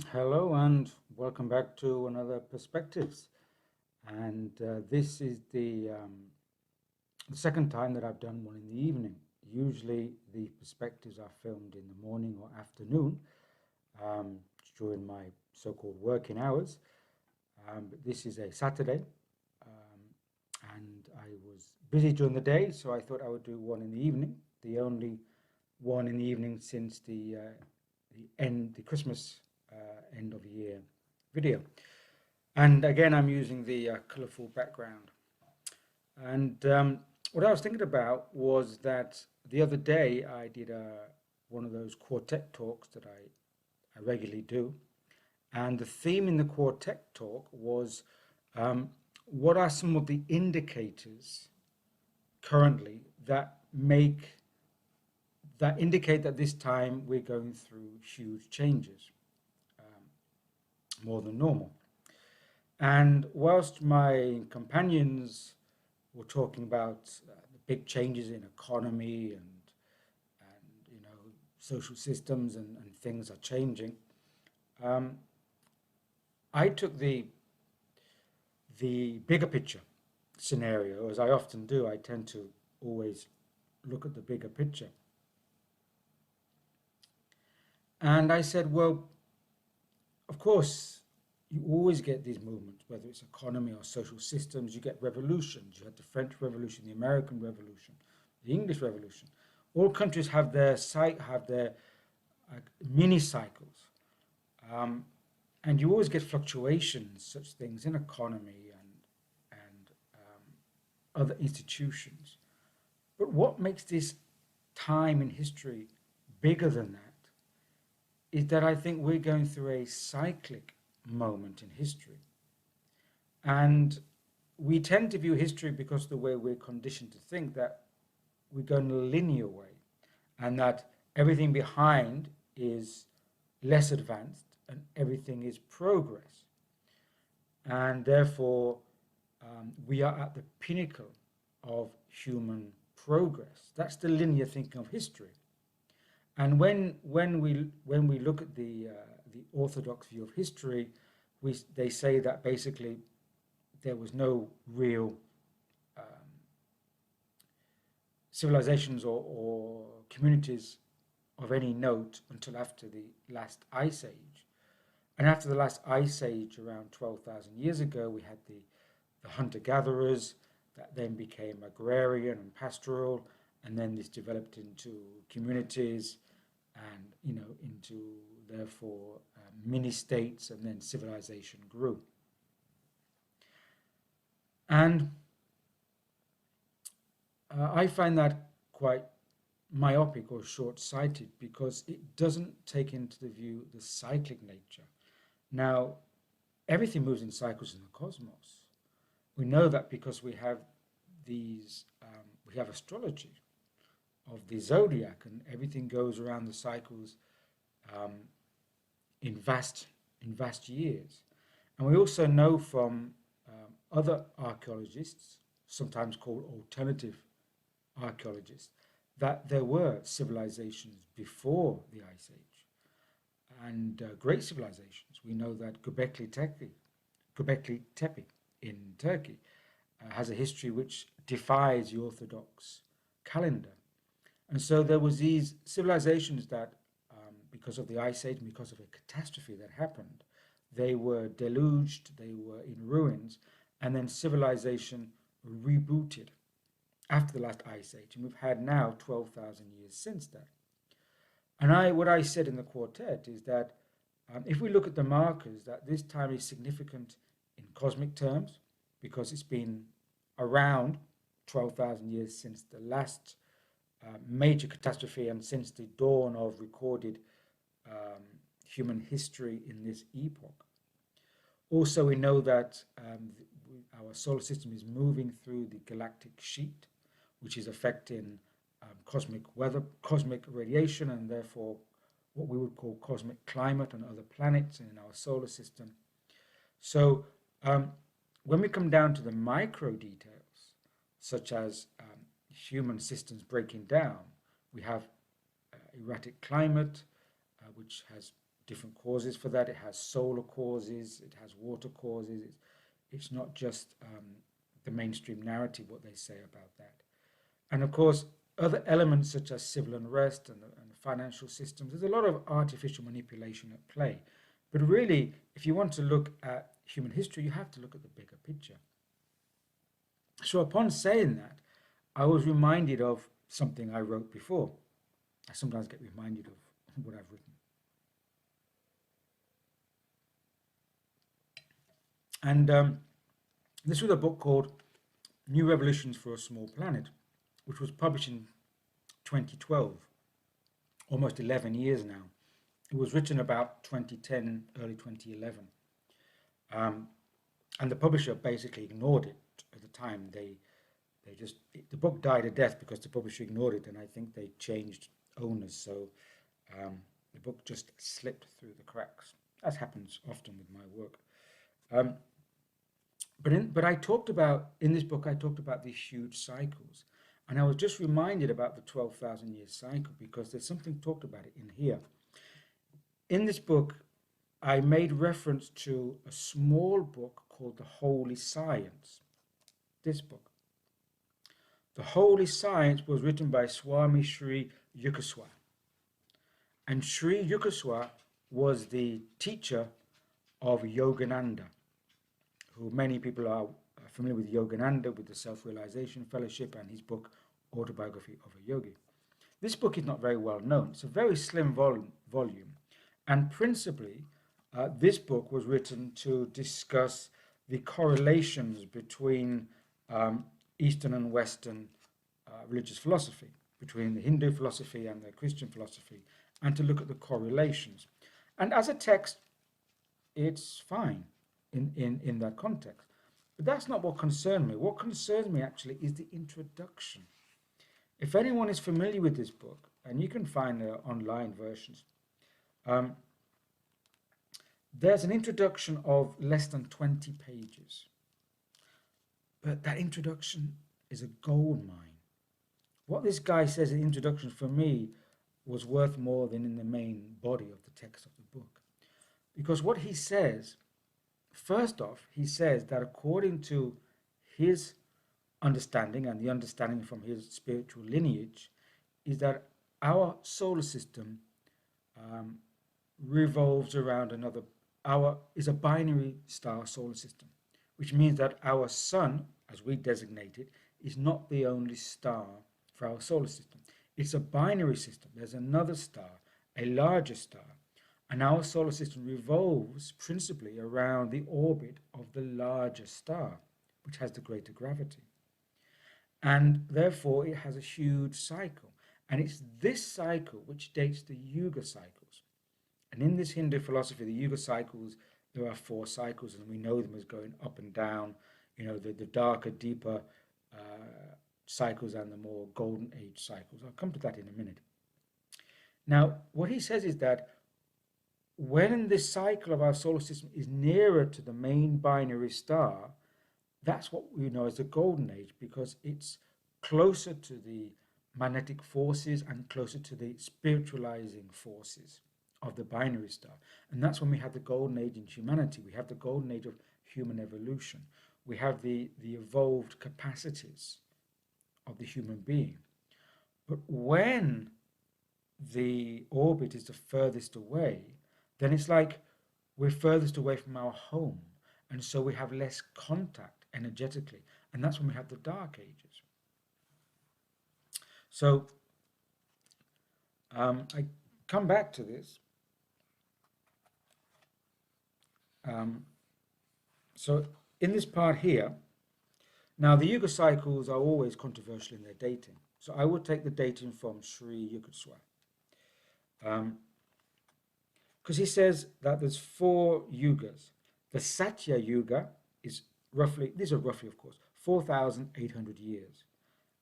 Hello and welcome back to another Perspectives. And this is the second time that I've done one in the evening. Usually the perspectives are filmed in the morning or afternoon um, during my so-called working hours. But this is a Saturday, and I was busy during the day, so I thought I would do one in the evening. The only one in the evening since the Christmas end of year video. And again, I'm using the colorful background. And what I was thinking about was that the other day I did one of those quartet talks that I regularly do. And the theme in the quartet talk was um, what are some of the indicators currently that indicate that this time we're going through huge changes, more than normal. And whilst my companions were talking about the big changes in economy and social systems and things are changing, um, I took the bigger picture scenario, as I often do. I tend to always look at the bigger picture. And I said, well, of course, you always get these movements, whether it's economy or social systems. You get revolutions. You had the French Revolution, the American Revolution, the English Revolution. All countries have their mini cycles, um, and you always get fluctuations, such things in economy and other institutions. But what makes this time in history bigger than that is that I think we're going through a cyclic moment in history. And we tend to view history because of the way we're conditioned to think that we go in a linear way and that everything behind is less advanced and everything is progress. And therefore, we are at the pinnacle of human progress. That's the linear thinking of history. And when we look at the orthodox view of history, they say that basically there was no real um, civilizations or communities of any note until after the last ice age. And after the last ice age, around 12,000 years ago, we had the hunter gatherers that then became agrarian and pastoral, and then this developed into communities and into therefore mini states, and then civilization grew. And I find that quite myopic or short-sighted because it doesn't take into the view the cyclic nature. Now, everything moves in cycles in the cosmos. We know that because we have astrology of the zodiac, and everything goes around the cycles um, in vast years. And we also know from other archaeologists, sometimes called alternative archaeologists, that there were civilizations before the Ice Age and great civilizations. We know that Göbekli Tepe in Turkey has a history which defies the orthodox calendar. And so there was these civilizations that, because of the Ice Age and because of a catastrophe that happened, they were deluged, they were in ruins, and then civilization rebooted after the last Ice Age. And we've had now 12,000 years since that. And what I said in the quartet is that if we look at the markers, that this time is significant in cosmic terms because it's been around 12,000 years since the last major catastrophe and since the dawn of recorded um, human history in this epoch. Also, we know that our solar system is moving through the galactic sheet, which is affecting cosmic weather, cosmic radiation, and therefore what we would call cosmic climate on other planets and in our solar system. So, when we come down to the micro details, such as human systems breaking down, we have erratic climate, which has different causes for that. It has solar causes, it has water causes. It's not just the mainstream narrative, what they say about that. And of course, other elements such as civil unrest and financial systems, there's a lot of artificial manipulation at play. But really, if you want to look at human history, you have to look at the bigger picture. So upon saying that, I was reminded of something I wrote before. I sometimes get reminded of what I've written. And this was a book called New Revolutions for a Small Planet, which was published in 2012, almost 11 years now. It was written about 2010, early 2011. And the publisher basically ignored it at the time. The book died a death because the publisher ignored it, and I think they changed owners, so the book just slipped through the cracks, as happens often with my work. But I talked about, in this book, I talked about these huge cycles, and I was just reminded about the 12,000 year cycle because there's something talked about it in here. In this book, I made reference to a small book called The Holy Science. This book. The Holy Science was written by Swami Sri Yuga. And Sri Yuga was the teacher of Yogananda, who many people are familiar with Yogananda, with the Self-Realization Fellowship and his book, Autobiography of a Yogi. This book is not very well known. It's a very slim volume. And principally, this book was written to discuss the correlations between Eastern and Western religious philosophy, between the Hindu philosophy and the Christian philosophy, and to look at the correlations. And as a text, it's fine in that context. But that's not what concerned me. What concerns me actually is the introduction. If anyone is familiar with this book, and you can find online versions, there's an introduction of less than 20 pages. But that introduction is a gold mine. What this guy says in the introduction, for me, was worth more than in the main body of the text of the book. Because what he says, first off, he says that according to his understanding and the understanding from his spiritual lineage, is that our solar system revolves around is a binary star solar system, which means that our sun, as we designate it, is not the only star for our solar system. It's a binary system. There's another star, a larger star, and our solar system revolves principally around the orbit of the larger star, which has the greater gravity. And therefore, it has a huge cycle. And it's this cycle which dates the Yuga cycles. And in this Hindu philosophy, the Yuga cycles, there are 4 cycles, and we know them as going up and down, the darker, deeper cycles and the more golden age cycles. I'll come to that in a minute. Now, what he says is that when this cycle of our solar system is nearer to the main binary star, that's what we know as the golden age, because it's closer to the magnetic forces and closer to the spiritualizing forces of the binary star. And that's when we have the golden age in humanity. We have the golden age of human evolution. We have the evolved capacities of the human being. But when the orbit is the furthest away, then it's like we're furthest away from our home. And so we have less contact energetically. And that's when we have the dark ages. So I come back to this. So in this part here, now the Yuga cycles are always controversial in their dating. So I would take the dating from Sri Yuga. Because he says that there's 4 yugas. The Satya Yuga is roughly, these are roughly of course, 4,800 years.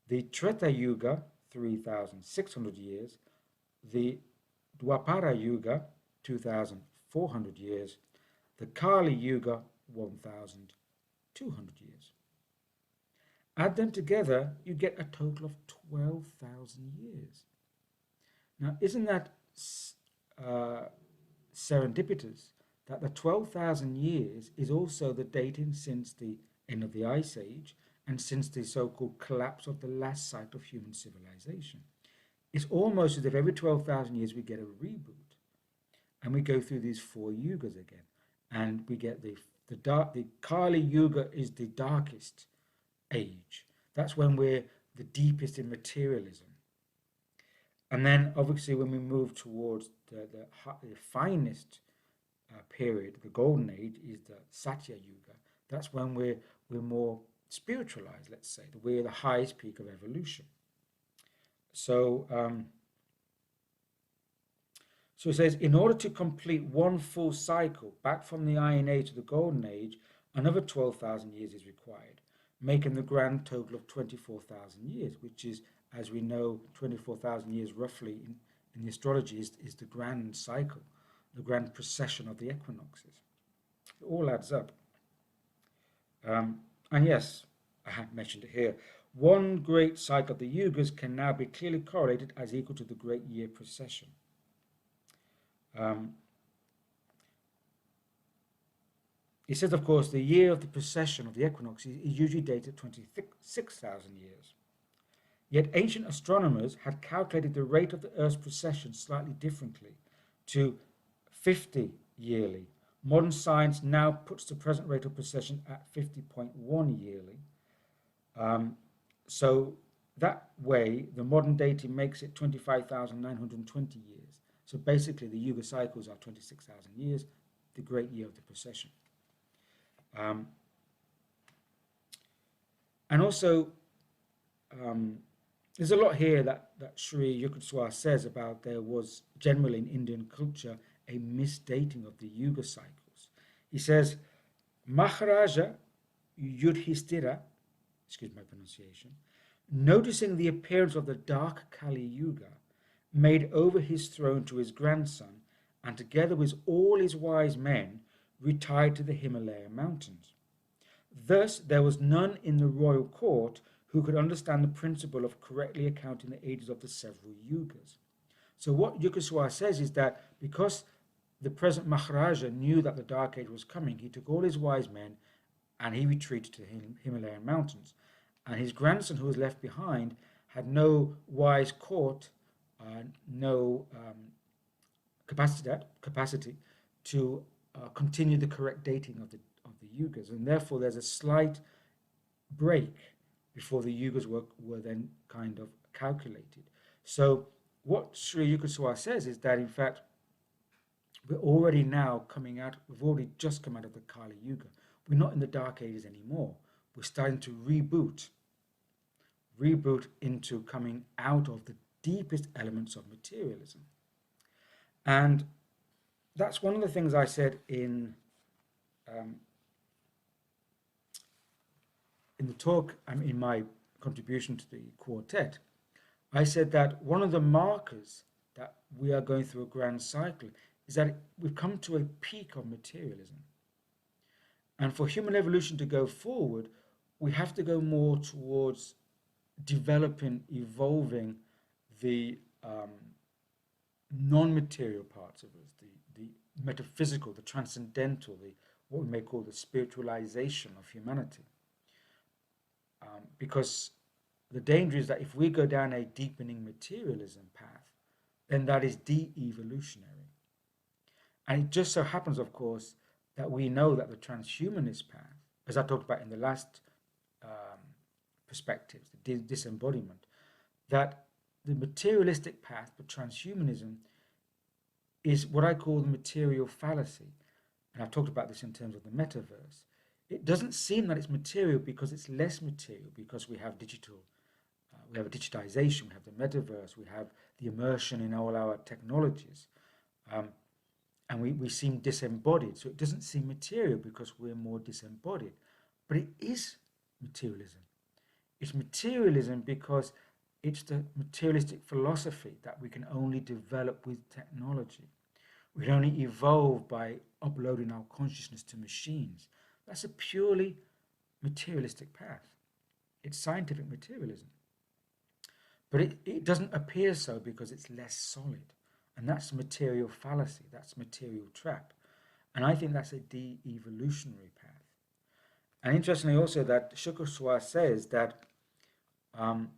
The Treta Yuga, 3,600 years. The Dwapara Yuga, 2,400 years. The Kali Yuga, 1,200 years. Add them together, you get a total of 12,000 years. Now, isn't that serendipitous that the 12,000 years is also the dating since the end of the Ice Age and since the so-called collapse of the last site of human civilization. It's almost as if every 12,000 years we get a reboot and we go through these four yugas again. And we get the Kali Yuga is the darkest age. That's when we're the deepest in materialism. And then obviously when we move towards the finest period, the golden age, is the Satya Yuga. That's when we're more spiritualized, let's say. We're the highest peak of evolution. So, so it says, in order to complete one full cycle back from the Iron Age to the Golden Age, another 12,000 years is required, making the grand total of 24,000 years, which is, as we know, 24,000 years roughly in the astrology is the grand cycle, the grand precession of the equinoxes. It all adds up. And yes, I have mentioned it here. One great cycle of the yugas can now be clearly correlated as equal to the great year precession. He says, of course, the year of the precession of the equinox is usually dated 26,000 years. Yet ancient astronomers had calculated the rate of the Earth's precession slightly differently, to 50 yearly. Modern science now puts the present rate of precession at 50.1 yearly. So that way, the modern dating makes it 25,920 years. So basically, the Yuga cycles are 26,000 years, the great year of the precession. And also, there's a lot here that Sri Yuga says about there was generally in Indian culture a misdating of the Yuga cycles. He says, Maharaja Yudhishthira, excuse my pronunciation, noticing the appearance of the dark Kali Yuga, made over his throne to his grandson, and together with all his wise men, retired to the Himalaya mountains. Thus, there was none in the royal court who could understand the principle of correctly accounting the ages of the several yugas. So what Yuga says is that because the present Maharaja knew that the Dark Age was coming, he took all his wise men and he retreated to the Himalayan mountains. And his grandson, who was left behind, had no wise court, no capacity to continue the correct dating of the yugas, and therefore there's a slight break before the yugas were then kind of calculated. So what Sri Yuga says is that in fact we're already now coming out, we've already just come out of the Kali Yuga. We're not in the Dark Ages anymore. We're starting to reboot into coming out of the deepest elements of materialism. And that's one of the things I said in the talk, in my contribution to the quartet. I said that one of the markers that we are going through a grand cycle is that we've come to a peak of materialism. And for human evolution to go forward, we have to go more towards developing, evolving the non-material parts of us, the metaphysical, the transcendental, what we may call the spiritualization of humanity. Because the danger is that if we go down a deepening materialism path, then that is de-evolutionary. And it just so happens, of course, that we know that the transhumanist path, as I talked about in the last perspectives, the disembodiment, that the materialistic path for transhumanism is what I call the material fallacy. And I've talked about this in terms of the metaverse. It doesn't seem that it's material because it's less material, because we have digital, we have a digitization, we have the metaverse, we have the immersion in all our technologies. And we seem disembodied. So it doesn't seem material because we're more disembodied. But it is materialism. It's materialism because it's the materialistic philosophy that we can only develop with technology. We can only evolve by uploading our consciousness to machines. That's a purely materialistic path. It's scientific materialism. But it doesn't appear so because it's less solid. And that's material fallacy, that's material trap. And I think that's a de-evolutionary path. And interestingly also that Shukaswa says that um,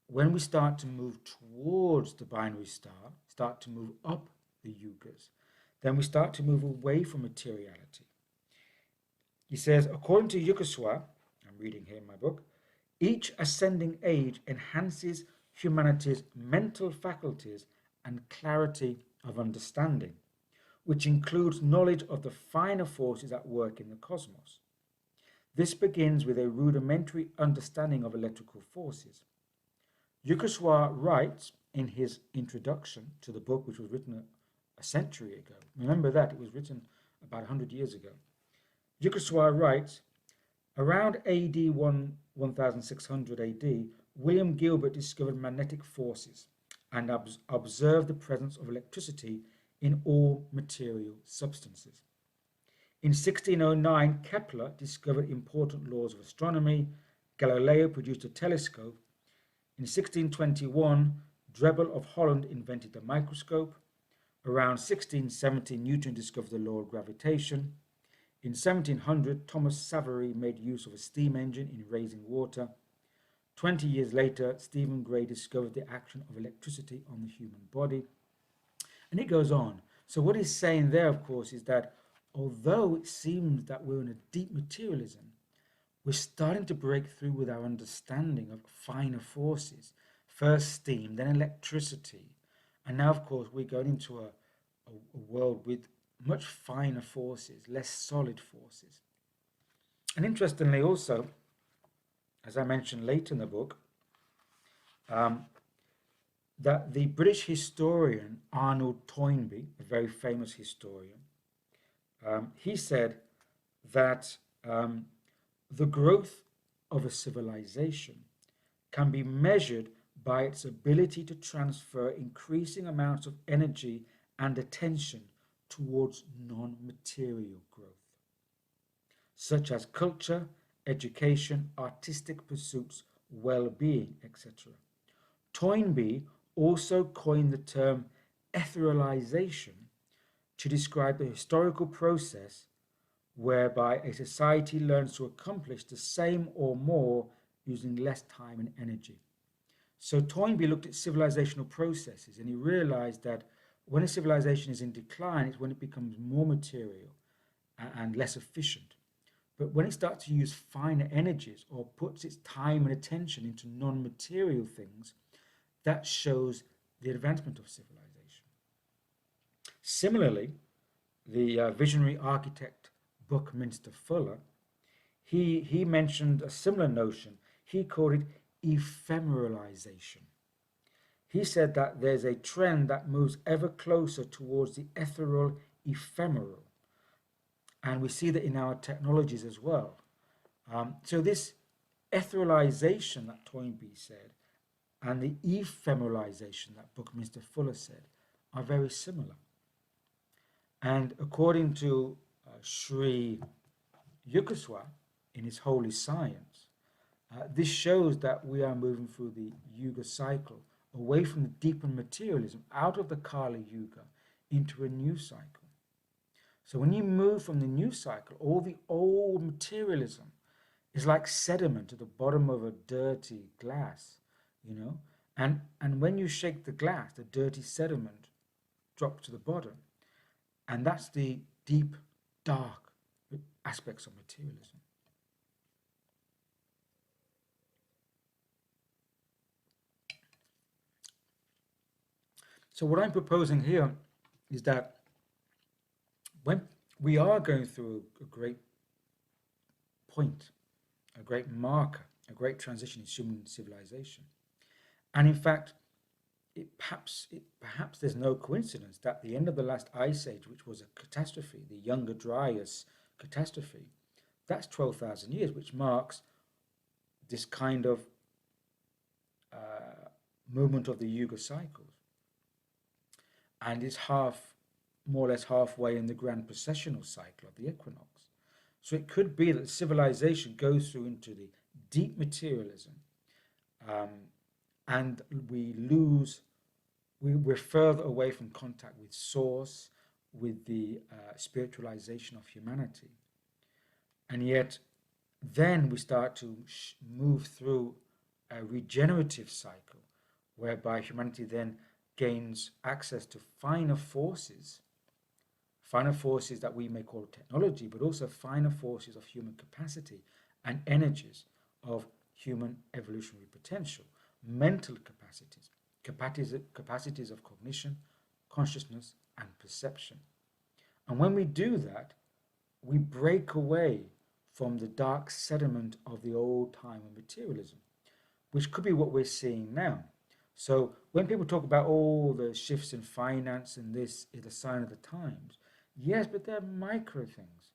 when we start to move towards the binary star, start to move up the yugas, then we start to move away from materiality. He says, according to Yukaswa, I'm reading here in my book, each ascending age enhances humanity's mental faculties and clarity of understanding, which includes knowledge of the finer forces at work in the cosmos. This begins with a rudimentary understanding of electrical forces. Yukaswa writes in his introduction to the book, which was written a century ago. Remember that, it was written about 100 years ago. Yukaswa writes, around AD 1600 AD, William Gilbert discovered magnetic forces and observed the presence of electricity in all material substances. In 1609, Kepler discovered important laws of astronomy. Galileo produced a telescope. In 1621, Drebbel of Holland invented the microscope. Around 1670, Newton discovered the law of gravitation. In 1700, Thomas Savery made use of a steam engine in raising water. 20 years later, Stephen Gray discovered the action of electricity on the human body. And it goes on. So what he's saying there, of course, is that although it seems that we're in a deep materialism, we're starting to break through with our understanding of finer forces. First steam, then electricity. And now, of course, we're going into a world with much finer forces, less solid forces. And interestingly also, as I mentioned later in the book, that the British historian Arnold Toynbee, a very famous historian, he said that the growth of a civilization can be measured by its ability to transfer increasing amounts of energy and attention towards non-material growth, such as culture, education, artistic pursuits, well-being, etc. Toynbee also coined the term etherealization to describe the historical process whereby a society learns to accomplish the same or more using less time and energy. So Toynbee looked at civilizational processes and he realized that when a civilization is in decline, it's when it becomes more material and less efficient. But when it starts to use finer energies or puts its time and attention into non-material things, that shows the advancement of civilization. Similarly, the visionary architect Buckminster Fuller, he mentioned a similar notion. He called it ephemeralization. He said that there's a trend that moves ever closer towards the ethereal ephemeral. And we see that in our technologies as well. So this etherealization that Toynbee said and the ephemeralization that Buckminster Fuller said are very similar. And according to Sri Yukaswa in his Holy Science, this shows that we are moving through the Yuga cycle, away from the deeper materialism, out of the Kali Yuga, into a new cycle. So when you move from the new cycle, all the old materialism is like sediment at the bottom of a dirty glass, and when you shake the glass, the dirty sediment drops to the bottom. And that's the deep, dark aspects of materialism. So what I'm proposing here is that when we are going through a great point, a great marker, a great transition in human civilization, and in fact, perhaps there's no coincidence that the end of the last ice age, which was a catastrophe, the Younger Dryas catastrophe, that's 12,000 years, which marks this kind of movement of the Yuga cycles. And it's more or less halfway in the grand processional cycle of the equinox. So it could be that civilization goes through into the deep materialism, and we lose we're further away from contact with source, with the spiritualization of humanity. And yet, then we start to move through a regenerative cycle whereby humanity then gains access to finer forces that we may call technology, but also finer forces of human capacity and energies of human evolutionary potential, mental capacities of cognition, consciousness, and perception. And when we do that, we break away from the dark sediment of the old time of materialism, which could be what we're seeing now. So when people talk about all the shifts in finance and this is a sign of the times, yes, but they're micro things.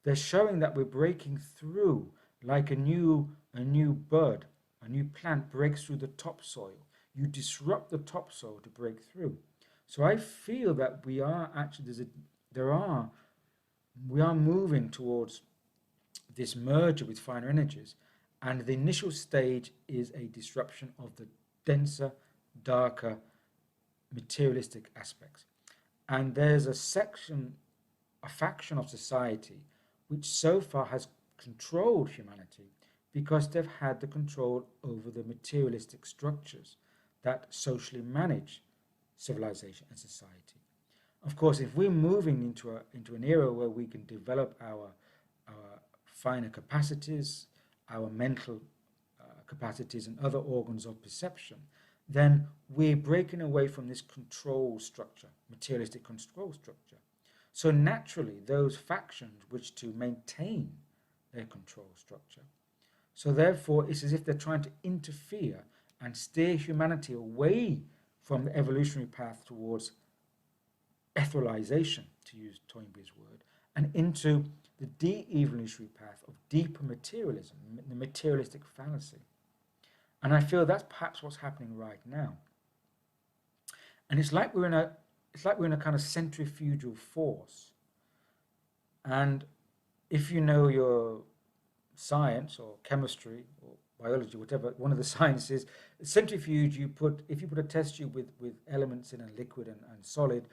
They're showing that we're breaking through like a new bud, a new plant breaks through the topsoil. You disrupt the topsoil to break through. So I feel that we are actually we are moving towards this merger with finer energies, and the initial stage is a disruption of the denser, darker, materialistic aspects. And there's a faction of society which so far has controlled humanity because they've had the control over the materialistic structures that socially manage civilization and society. Of course, if we're moving into an era where we can develop our finer capacities, our mental capacities, and other organs of perception, then we're breaking away from this control structure, materialistic control structure. So naturally, those factions wish to maintain their control structure. So therefore, it's as if they're trying to interfere and steer humanity away from the evolutionary path towards etherealization, to use Toynbee's word, and into the de-evolutionary path of deeper materialism, the materialistic fallacy. And I feel that's perhaps what's happening right now. And it's like we're in a kind of centrifugal force. And if you know your science or chemistry or biology, whatever one of the sciences, centrifuge, if you put a test tube with elements in a liquid and solid,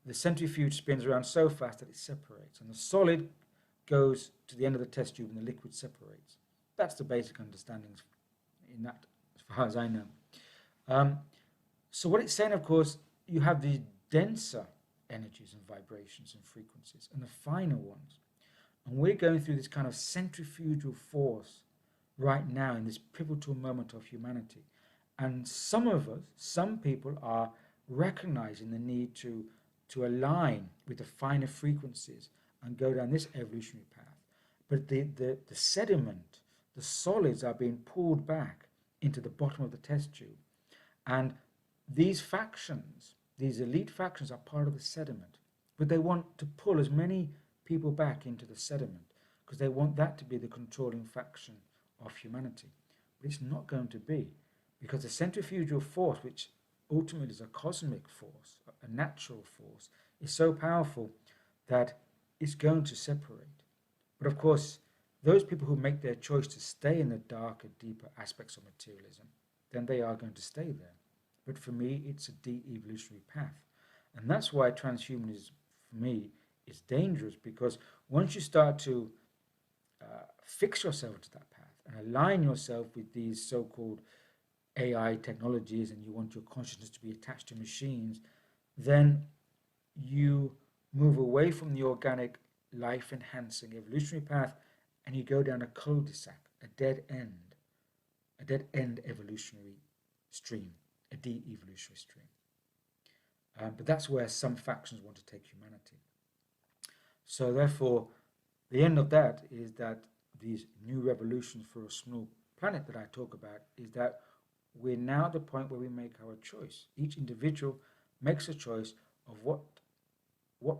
the centrifuge spins around so fast that it separates, and the solid goes to the end of the test tube and the liquid separates. That's the basic understanding in that, as far as I know. So what it's saying, of course, you have these denser energies and vibrations and frequencies and the finer ones. And we're going through this kind of centrifugal force right now in this pivotal moment of humanity. And some people are recognizing the need to align with the finer frequencies and go down this evolutionary path. But the sediment, the solids are being pulled back into the bottom of the test tube. And these factions, these elite factions, are part of the sediment. But they want to pull as many people back into the sediment because they want that to be the controlling faction of humanity. But it's not going to be, because the centrifugal force, which ultimately is a cosmic force, a natural force, is so powerful that it's going to separate. But of course, those people who make their choice to stay in the darker, deeper aspects of materialism, then they are going to stay there. But for me, it's a de-evolutionary path. And that's why transhumanism, for me, is dangerous, because once you start to fix yourself to that path and align yourself with these so-called AI technologies, and you want your consciousness to be attached to machines, then you move away from the organic, life-enhancing evolutionary path, and you go down a cul-de-sac, a dead end evolutionary stream, a de-evolutionary stream. But that's where some factions want to take humanity. So therefore, the end of that is that these new revolutions for a small planet that I talk about is that we're now at the point where we make our choice. Each individual makes a choice of what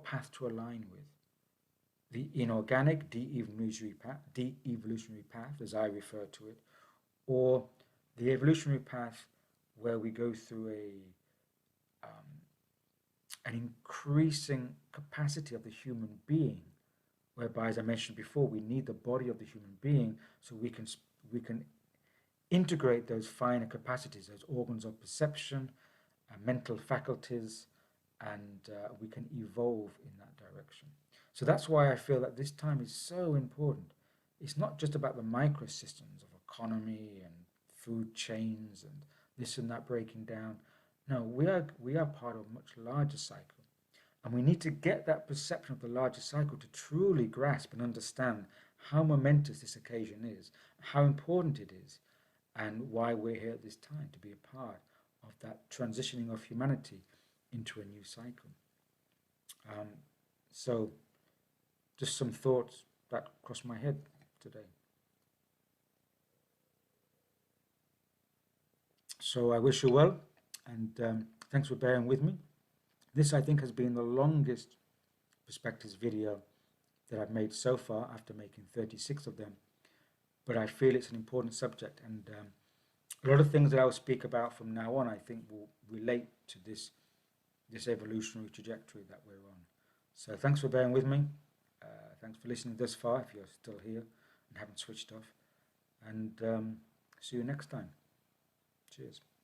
path to align with. The inorganic de-evolutionary path, as I refer to it, or the evolutionary path where we go through an increasing capacity of the human being, whereby, as I mentioned before, we need the body of the human being so we can integrate those finer capacities, those organs of perception mental faculties, and we can evolve in that direction. So that's why I feel that this time is so important. It's not just about the microsystems of economy and food chains and this and that breaking down. No, we are part of a much larger cycle. And we need to get that perception of the larger cycle to truly grasp and understand how momentous this occasion is, how important it is, and why we're here at this time to be a part of that transitioning of humanity into a new cycle. Um, so, just some thoughts that crossed my head today. So, I wish you well, and thanks for bearing with me. This, I think, has been the longest perspectives video that I've made so far after making 36 of them. But I feel it's an important subject, and a lot of things that I'll speak about from now on, I think, will relate to this evolutionary trajectory that we're on. So thanks for bearing with me. Thanks for listening thus far, if you're still here and haven't switched off. And see you next time. Cheers.